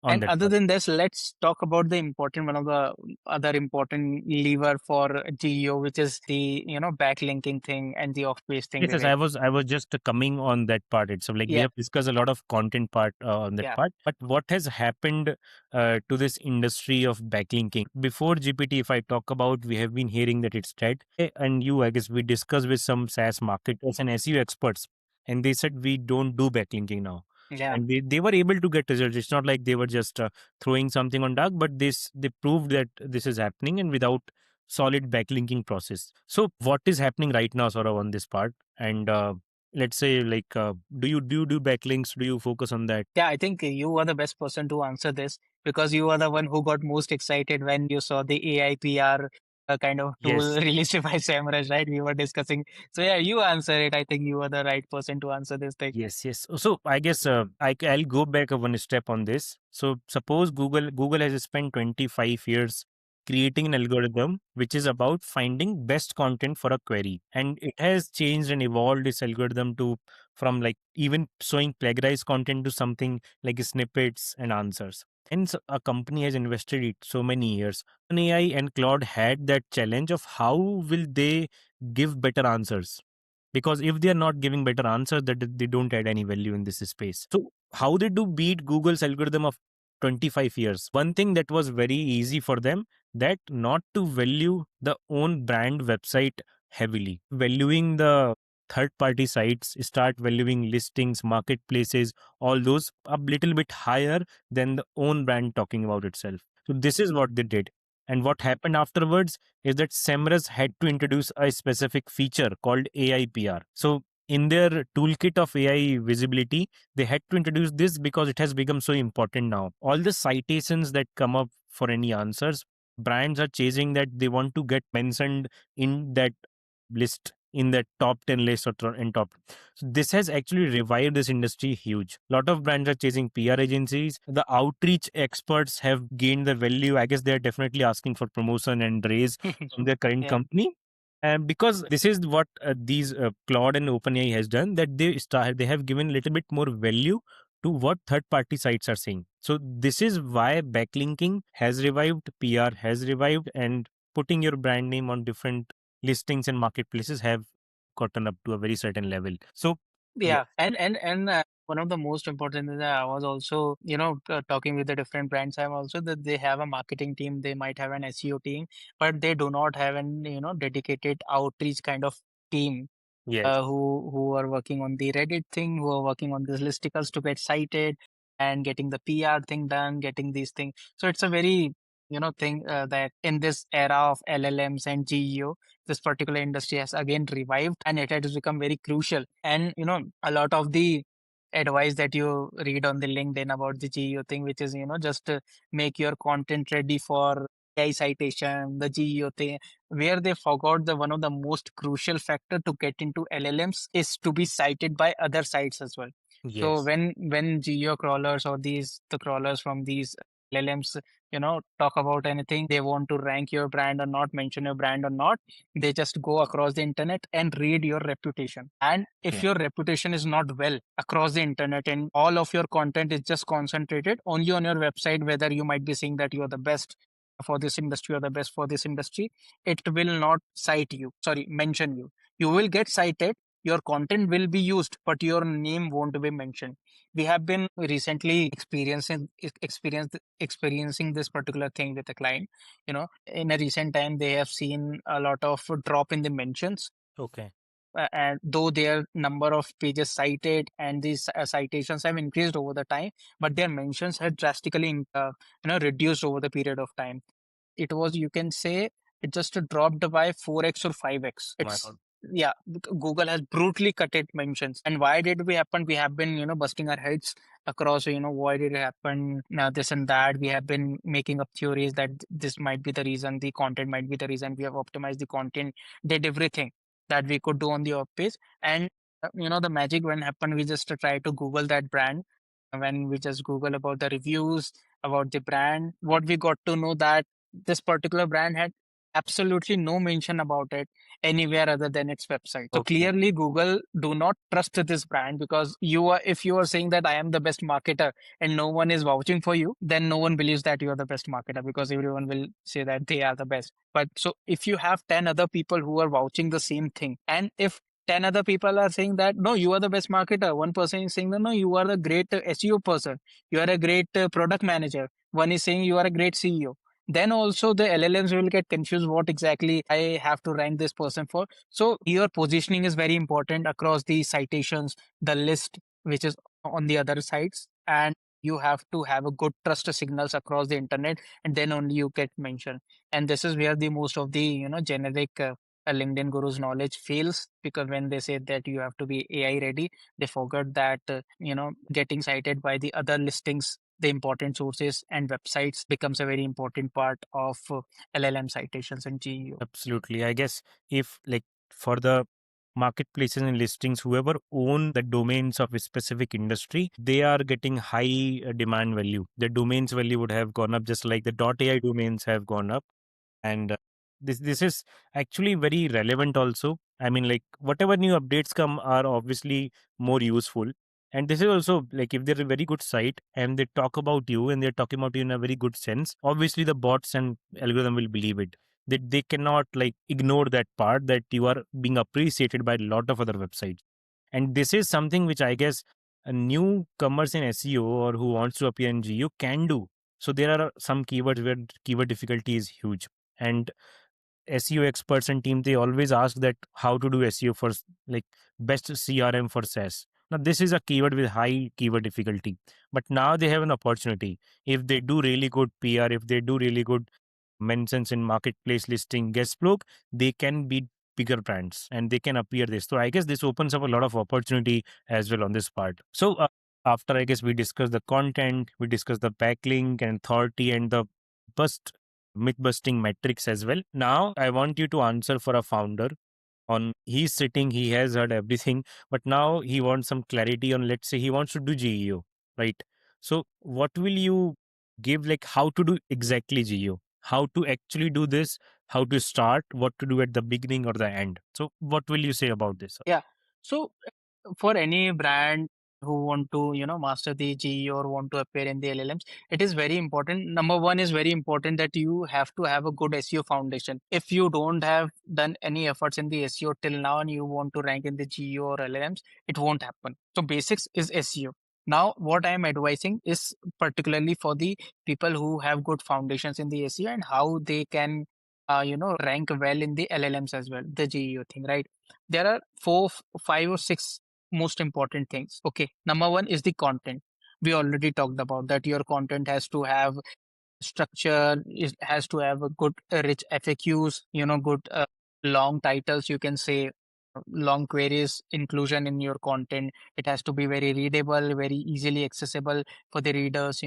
on And that other part. than this, let's talk about the important one of the other important lever for GEO, which is the, backlinking thing and the off-page thing, Yes, yes, Vivek. I was just coming on that part itself. Like we Yeah. have discussed a lot of content part on that Yeah. part, but what has happened to this industry of backlinking before GPT? If I talk about, we have been hearing that it's dead. And you, I guess, we discussed with some SaaS marketers and SEO experts, and they said we don't do backlinking now. Yeah. And they were able to get results. It's not like they were just throwing something on dark, but they proved that this is happening and without solid backlinking process. So what is happening right now, sort of on this part? And let's say, like, do you do backlinks? Do you focus on that? Yeah, I think you are the best person to answer this because you are the one who got most excited when you saw the AI PR kind of tool Yes. released by Samraj, right? We were discussing. So yeah, you answer it. I think you are the right person to answer this thing. Yes, yes. So I guess I'll go back one step on this. So suppose Google has spent 25 years creating an algorithm which is about finding best content for a query, and it has changed and evolved this algorithm to from like even showing plagiarized content to something like snippets and answers. And so a company has invested it so many years. And AI and Claude had that challenge of how will they give better answers, because if they are not giving better answers, that they don't add any value in this space. So how they do beat Google's algorithm of 25 years? One thing that was very easy for them, that not to value the own brand website heavily, valuing the third party sites, start valuing listings, marketplaces, all those a little bit higher than the own brand talking about itself. So this is what they did. And what happened afterwards is that Semrush had to introduce a specific feature called AI PR. So in their toolkit of AI visibility, they had to introduce this because it has become so important now. All the citations that come up for any answers, brands are chasing that. They want to get mentioned in that list, in that top 10 list or in top. So this has actually revived this industry huge. A lot of brands are chasing PR agencies. The outreach experts have gained the value. I guess they're definitely asking for promotion and raise from their current Yeah. company. And because this is what these Claude and OpenAI has done, that they have given a little bit more value to what third party sites are saying. So this is why backlinking has revived, PR has revived, and putting your brand name on different listings and marketplaces have gotten up to a very certain level. So yeah. Yeah, and one of the most important is that I was also, talking with the different brands. I'm also that they have a marketing team, they might have an SEO team, but they do not have an, dedicated outreach kind of team Yes. who are working on the Reddit thing, who are working on these listicles to get cited and getting the PR thing done, getting these things. So it's a very, thing that in this era of LLMs and GEO, this particular industry has again revived and it has become very crucial. And, a lot of the advice that you read on the LinkedIn about the GEO thing, which is, just make your content ready for AI citation, the GEO thing, where they forgot the one of the most crucial factor to get into LLMs is to be cited by other sites as well. So Yes. when geo crawlers or the crawlers from these LLMs, talk about anything, they want to rank your brand or not, mention your brand or not, they just go across the internet and read your reputation. And if Yeah. your reputation is not well across the internet and all of your content is just concentrated only on your website, whether you might be saying that you are the best for this industry or the best for this industry, it will not cite you, sorry, mention you. You will get cited, your content will be used, but your name won't be mentioned. We have been recently experiencing this particular thing with a client. In a recent time, they have seen a lot of drop in the mentions, Okay. and though their number of pages cited and these citations have increased over the time, but their mentions had drastically reduced over the period of time. It was, you can say, it just dropped by 4x or 5x. My It's, God. yeah, Google has brutally cut it mentions. And why did we happen? We have been, busting our heads across, why did it happen? Now, this and that. We have been making up theories that this might be the reason, the content might be the reason. We have optimized the content, did everything that we could do on the off page. And, the magic when happened, we just try to Google that brand. When we just Google about the reviews, about the brand, what we got to know that this particular brand had absolutely no mention about it anywhere other than its website. So Okay. clearly Google do not trust this brand, because if you are saying that I am the best marketer and no one is vouching for you, then no one believes that you are the best marketer, because everyone will say that they are the best. But so if you have 10 other people who are vouching the same thing, and if 10 other people are saying that no, you are the best marketer, one person is saying that no, you are the great SEO person, you are a great product manager, one is saying you are a great CEO, then also the LLMs will get confused what exactly I have to rank this person for. So your positioning is very important across the citations, the list, which is on the other sites, and you have to have a good trust signals across the internet, and then only you get mentioned. And this is where the most of the generic LinkedIn gurus knowledge fails, because when they say that you have to be AI ready, they forgot that getting cited by the other listings, the important sources and websites becomes a very important part of LLM citations and GEO. Absolutely. I guess if like for the marketplaces and listings, whoever own the domains of a specific industry, they are getting high demand value. The domains value would have gone up just like the .ai domains have gone up. And this is actually very relevant also. I mean, like whatever new updates come are obviously more useful. And this is also like if they're a very good site and they talk about you and they're talking about you in a very good sense, obviously the bots and algorithm will believe it. They cannot like ignore that part that you are being appreciated by a lot of other websites. And this is something which I guess a newcomers in SEO or who wants to appear in GU can do. So there are some keywords where keyword difficulty is huge. And SEO experts and team, they always ask that how to do SEO for like best CRM for SaaS. Now this is a keyword with high keyword difficulty, but now they have an opportunity. If they do really good PR, if they do really good mentions in marketplace listing guest blog, they can beat bigger brands and they can appear this. So I guess this opens up a lot of opportunity as well on this part. So after I guess we discussed the content, we discussed the backlink and authority and the bust myth busting metrics as well. Now I want you to answer for a founder on he's sitting, he has heard everything, but now he wants some clarity on, let's say he wants to do GEO, right? So what will you give, like how to do exactly GEO, how to actually do this, how to start, what to do at the beginning or the end? So what will you say about this? Yeah. So for any brand who want to, master the GE or want to appear in the LLMs, it is very important. Number one is very important that you have to have a good SEO foundation. If you don't have done any efforts in the SEO till now and you want to rank in the GE or LLMs, it won't happen. So basics is SEO. Now, what I am advising is particularly for the people who have good foundations in the SEO and how they can, rank well in the LLMs as well, the GEO thing, right? There are five or six most important things. Okay, number one is the content. We already talked about that. Your content has to have structure, it has to have a good rich FAQs, good long titles, you can say. long queries inclusion in your content. It has to be very readable, very easily accessible for the readers.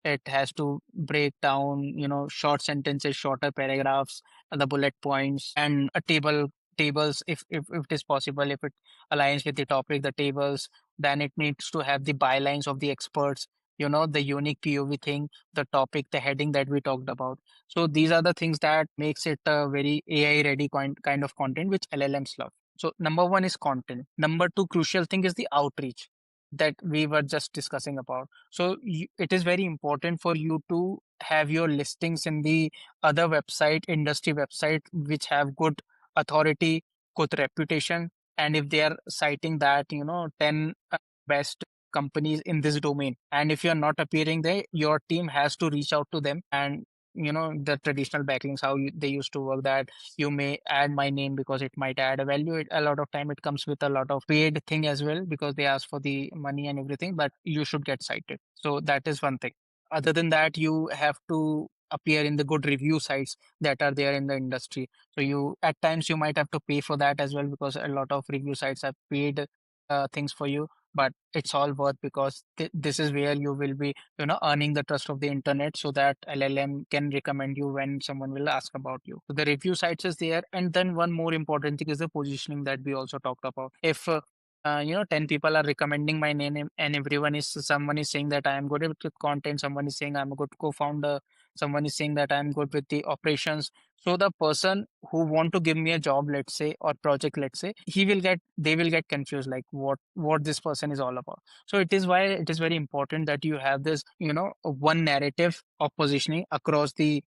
It has to break down, short sentences, shorter paragraphs, the bullet points, and a tables if it is possible, if it aligns with the topic, the tables. Then it needs to have the bylines of the experts, the unique POV thing, the topic, the heading that we talked about. So these are the things that makes it a very AI ready kind of content which LLMs love. So number one is content. Number two crucial thing is the outreach that we were just discussing about. So it is very important for you to have your listings in the other website, industry website, which have good authority, good reputation. And if they are citing that, 10 best companies in this domain, and if you're not appearing there, your team has to reach out to them. And the traditional backlinks, how they used to work, that you may add my name because it might add a value. A lot of time it comes with a lot of paid thing as well, because they ask for the money and everything, but you should get cited. So that is one thing. Other than that, you have to appear in the good review sites that are there in the industry. So you at times you might have to pay for that as well, because a lot of review sites have paid things for you. But it's all worth, because this is where you will be earning the trust of the internet, so that LLM can recommend you when someone will ask about you. So the review sites is there. And then one more important thing is the positioning that we also talked about. If 10 people are recommending my name, and someone is saying that I am good with content, someone is saying I'm a good co-founder, someone is saying that I'm good with the operations. So the person who want to give me a job, let's say, or project, let's say, they will get confused, like what this person is all about. So it is why it is very important that you have this, one narrative of positioning across the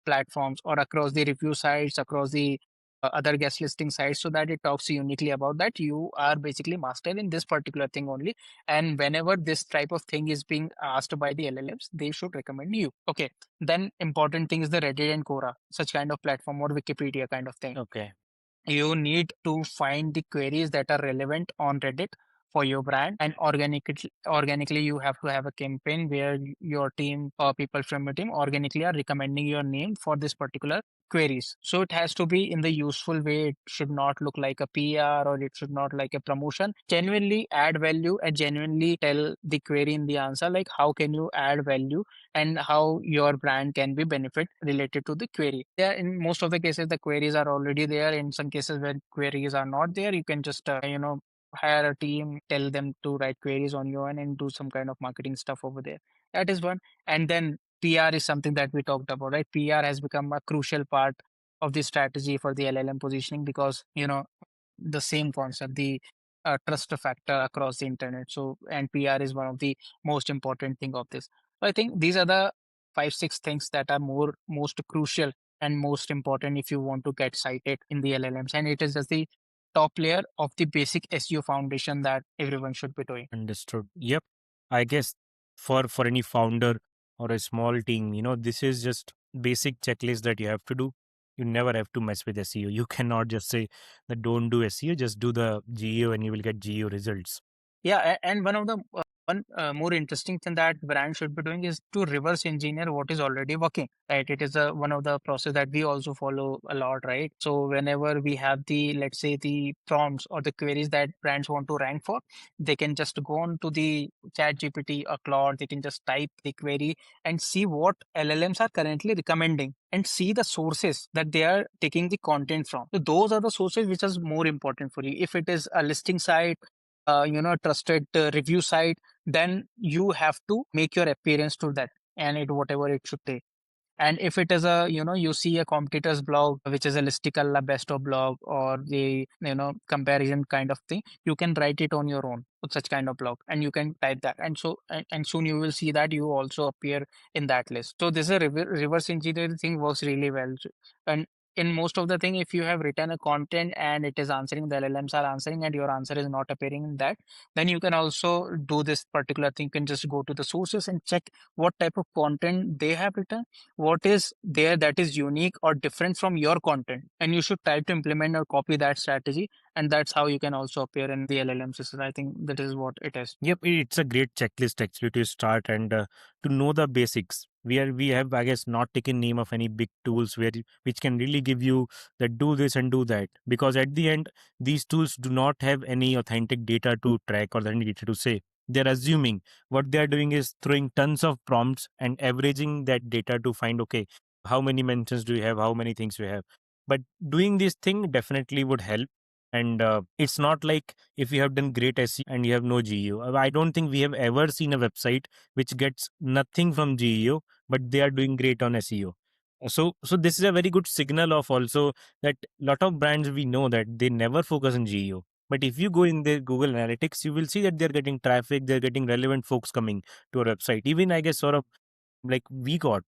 platforms, or across the review sites, across the other guest listing sites, so that it talks uniquely about that you are basically master in this particular thing only. And whenever this type of thing is being asked by the LLMs, they should recommend you. Okay. Then important thing is the Reddit and Quora, such kind of platform, or Wikipedia kind of thing. Okay. You need to find the queries that are relevant on Reddit for your brand, and organically you have to have a campaign where your team or people from your team organically are recommending your name for this particular queries. So it has to be in the useful way. It should not look like a PR, or it should not like a promotion. Genuinely add value and genuinely tell the query in the answer, like how can you add value and how your brand can be benefit related to the query. Yeah, in most of the cases, the queries are already there. In some cases where queries are not there, you can just, hire a team, tell them to write queries on your end, and do some kind of marketing stuff over there. That is one. And then PR is something that we talked about, right? PR has become a crucial part of the strategy for the LLM positioning, because, the same concept, the trust factor across the internet. So, and PR is one of the most important thing of this. So I think these are the five, six things that are most crucial and most important if you want to get cited in the LLMs. And it is just the top layer of the basic SEO foundation that everyone should be doing. Understood. Yep. I guess for any founder or a small team, this is just basic checklist that you have to do. You never have to mess with SEO. You cannot just say that don't do SEO, just do the GEO and you will get GEO results. Yeah, and one of the one more interesting thing that brand should be doing is to reverse engineer what is already working. Right, it is one of the process that we also follow a lot. Right, so whenever we have the, let's say, the prompts or the queries that brands want to rank for, they can just go on to the Chat GPT or Claude. They can just type the query and see what LLMs are currently recommending, and see the sources that they are taking the content from. So those are the sources which is more important for you. If it is a listing site, trusted review site, then you have to make your appearance to that, and it whatever it should take. And if it is a, you see a competitor's blog, which is a listicle, a best of blog, or the, comparison kind of thing, you can write it on your own with such kind of blog, and you can type that. And so, and soon you will see that you also appear in that list. So this is a reverse engineering thing works really well. And in most of the thing, if you have written a content and it is answering, the LLMs are answering, and your answer is not appearing in that, then you can also do this particular thing. You can just go to the sources and check what type of content they have written, what is there that is unique or different from your content, and you should try to implement or copy that strategy. and that's how you can also appear in the LLM system. I think that is what it is. Yep, it's a great checklist actually to start and to know the basics. We have, I guess, not taken name of any big tools which can really give you that do this and do that, because at the end these tools do not have any authentic data to track or any data to say. They're assuming. What they are doing is throwing tons of prompts and averaging that data to find, okay, how many mentions do you have, how many things you have. But doing this thing definitely would help. And it's not like if you have done great SEO and you have no GEO. I don't think we have ever seen a website which gets nothing from GEO, but they are doing great on SEO. So this is a very good signal of also that lot of brands we know that they never focus on GEO. But if you go in the Google Analytics, you will see that they're getting traffic, they're getting relevant folks coming to our website. Even I guess sort of like we got,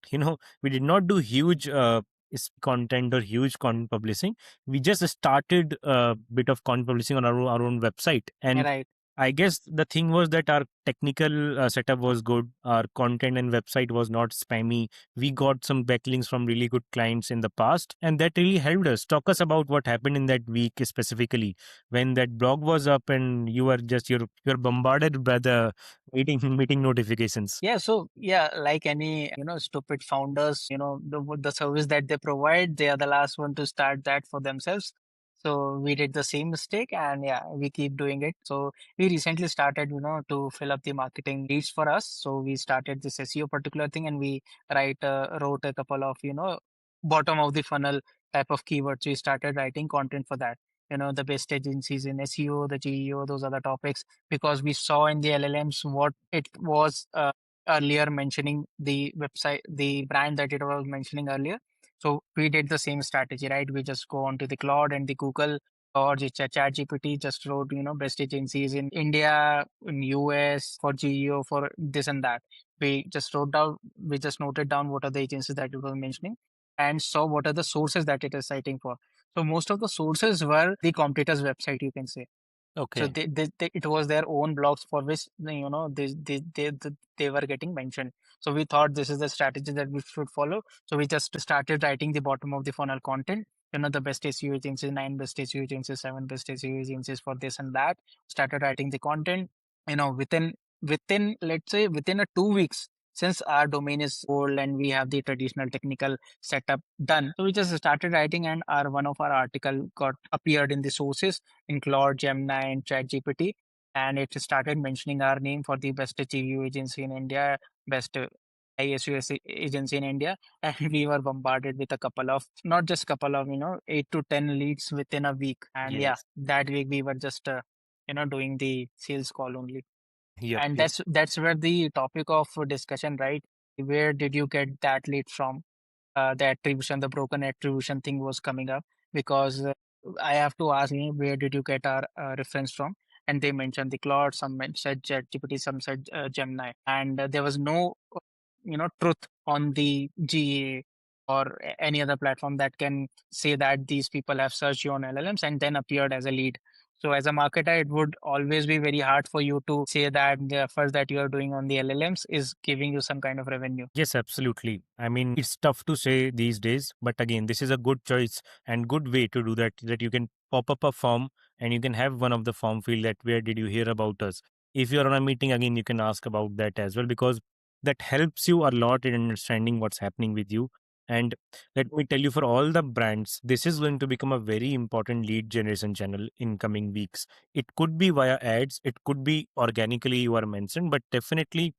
we did not do huge content or huge content publishing. We just started a bit of content publishing on our own website, and Right. I guess the thing was that our technical setup was good, our content and website was not spammy. We got some backlinks from really good clients in the past, and that really helped us. Talk us about what happened in that week specifically when that blog was up and you were just you're bombarded by the meeting notifications. Yeah, so yeah, like any, stupid founders, the service that they provide, they are the last one to start that for themselves. So we did the same mistake, and yeah, we keep doing it. So we recently started, to fill up the marketing leads for us. So we started this SEO particular thing, and we wrote a couple of, bottom of the funnel type of keywords. We started writing content for that. The best agencies in SEO, the GEO, those other topics, because we saw in the LLMs what it was earlier mentioning the website, the brand that it was mentioning earlier. So we did the same strategy, right? We just go onto the Claude and the Google or the ChatGPT, just wrote, best agencies in India, in US for GEO for this and that. We just noted down what are the agencies that it was mentioning and saw what are the sources that it is citing for. So most of the sources were the competitor's website, you can say. So Okay. it was their own blogs for which they were getting mentioned. So we thought this is the strategy that we should follow. So we just started writing the bottom of the funnel content. The best SEO agencies, 9 best SEO agencies, 7 best SEO agencies for this and that. Started writing the content. Within let's say within a 2 weeks, since our domain is old and we have the traditional technical setup done, so we just started writing, and our one of our article got appeared in the sources in Claude, Gemini, and ChatGPT. And it started mentioning our name for the best GU agency in India, best ISU agency in India. And we were bombarded with a couple of, not just couple of, 8 to 10 leads within a week. And yeah, Yes. that week we were just, doing the sales call only. Yep. And Yep. that's where the topic of discussion, right? Where did you get that lead from? The attribution, the broken attribution thing was coming up because I have to ask you, where did you get our reference from? And they mentioned the Claude, said ChatGPT, some said Gemini, and there was no, truth on the GA or any other platform that can say that these people have searched you on LLMs and then appeared as a lead. So as a marketer, it would always be very hard for you to say that the efforts that you are doing on the LLMs is giving you some kind of revenue. Yes, absolutely. I mean, it's tough to say these days, but again, this is a good choice and good way to do that. That you can pop up a form and you can have one of the form field that where did you hear about us? If you're on a meeting, again, you can ask about that as well because that helps you a lot in understanding what's happening with you. And let me tell you, for all the brands, this is going to become a very important lead generation channel in coming weeks. It could be via ads, it could be organically, you are mentioned, but definitely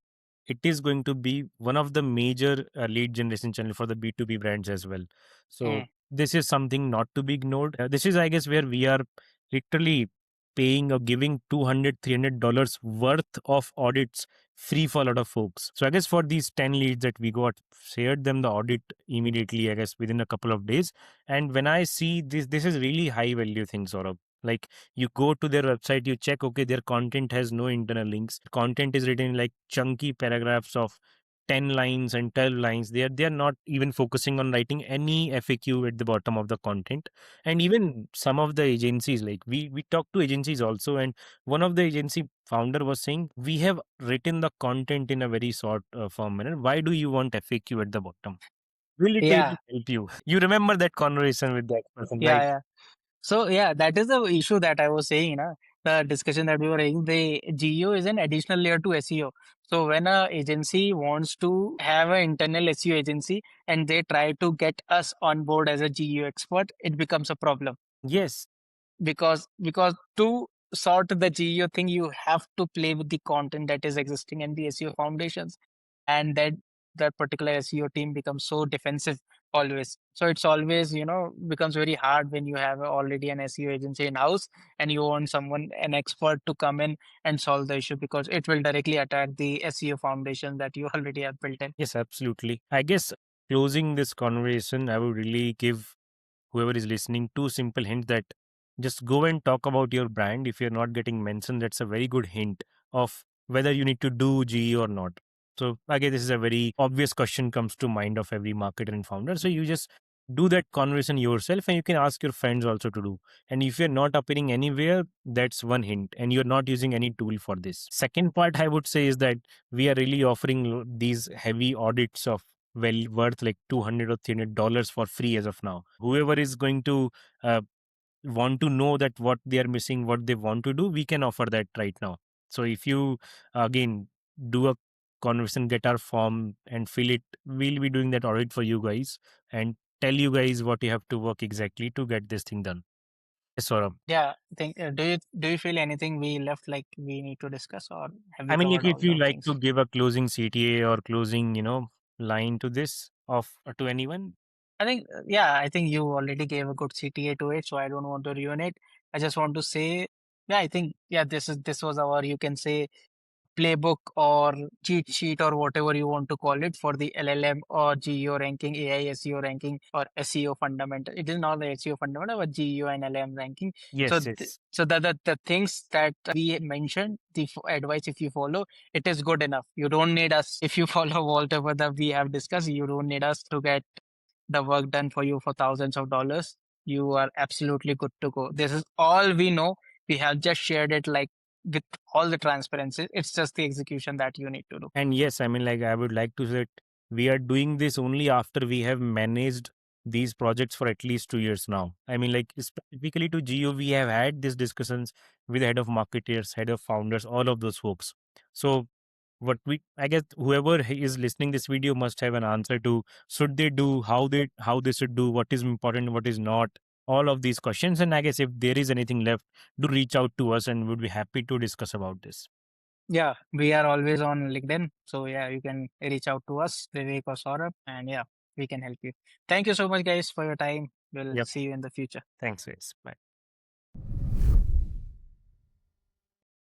it is going to be one of the major lead generation channel for the B2B brands as well. So Mm, this is something not to be ignored. This is, I guess, where we are literally paying or giving 200 $300 worth of audits free for a lot of folks. So I guess for these 10 leads that we got, shared them the audit immediately, I guess within a couple of days. And when I see this is really high value thing, sort of like you go to their website, you check, okay, their content has no internal links. Content is written in like chunky paragraphs of 10 lines and 12 lines. They are not even focusing on writing any FAQ at the bottom of the content. And even some of the agencies, like we talk to agencies also, and one of the agency founder was saying, we have written the content in a very short form manner. Why do you want FAQ at the bottom? Will it yeah, really help you? You remember that conversation with that person, yeah, right? yeah. So yeah, that is the issue that I was saying. Na? The discussion that we were having, the GEO is an additional layer to SEO. So when a agency wants to have an internal SEO agency and they try to get us on board as a GEO expert, it becomes a problem Yes, because to sort the geo thing you have to play with the content that is existing in the SEO foundations, and that particular SEO team becomes so defensive always. So it's always, becomes very hard when you have already an SEO agency in house and you want someone, an expert, to come in and solve the issue, because it will directly attack the SEO foundation that you already have built in. yes, absolutely. I guess closing this conversation, I would really give whoever is listening two simple hints that just go and talk about your brand. If you're not getting mentioned, that's a very good hint of whether you need to do GE or not. So again, this is a very obvious question comes to mind of every marketer and founder. So you just do that conversation yourself and you can ask your friends also to do. And if you're not appearing anywhere, that's one hint and you're not using any tool for this. Second part I would say is that we are really offering these heavy audits of well worth like $200 or $300 for free as of now. Whoever is going to uh, want to know that what they are missing, what they want to do, we can offer that right now. So if you again do a conversation, get our form and fill it, we'll be doing that audit for you guys and tell you guys what you have to work exactly to get this thing done. Yes, Saurabh. Yeah, think do you feel anything we left like we need to discuss, or have I we mean, covered if all you the like to things? give a closing CTA or closing, line to this of to anyone. I think, yeah, I think you already gave a good CTA to it, so I don't want to ruin it. I just want to say, yeah, I think, yeah, this was our, you can say, playbook or cheat sheet or whatever you want to call it for the LLM or GEO ranking, AI SEO ranking, or SEO fundamental. It is not the SEO fundamental, but GEO and LLM ranking. So, Yes, yes. so the things that we mentioned, the advice, if you follow, it is good enough. You don't need us. If you follow whatever that we have discussed, you don't need us to get the work done for you for thousands of dollars. You are absolutely good to go. This is all we know. We have just shared it like with all the transparency. It's just the execution that you need to do. And yes, I mean, like, I would like to say that we are doing this only after we have managed these projects for at least 2 years now. I mean, like, specifically to Geo, we have had these discussions with the head of marketers, head of founders, all of those folks. So, I guess whoever is listening this video must have an answer to should they do, how they should do, what is important, what is not, all of these questions. And I guess if there is anything left, do reach out to us and we'd be happy to discuss about this. Yeah, we are always on LinkedIn. So yeah, you can reach out to us, Vivek or Saurabh, and yeah, we can help you. Thank you so much, guys, for your time. We'll Yep. see you in the future. Thanks, guys. Bye.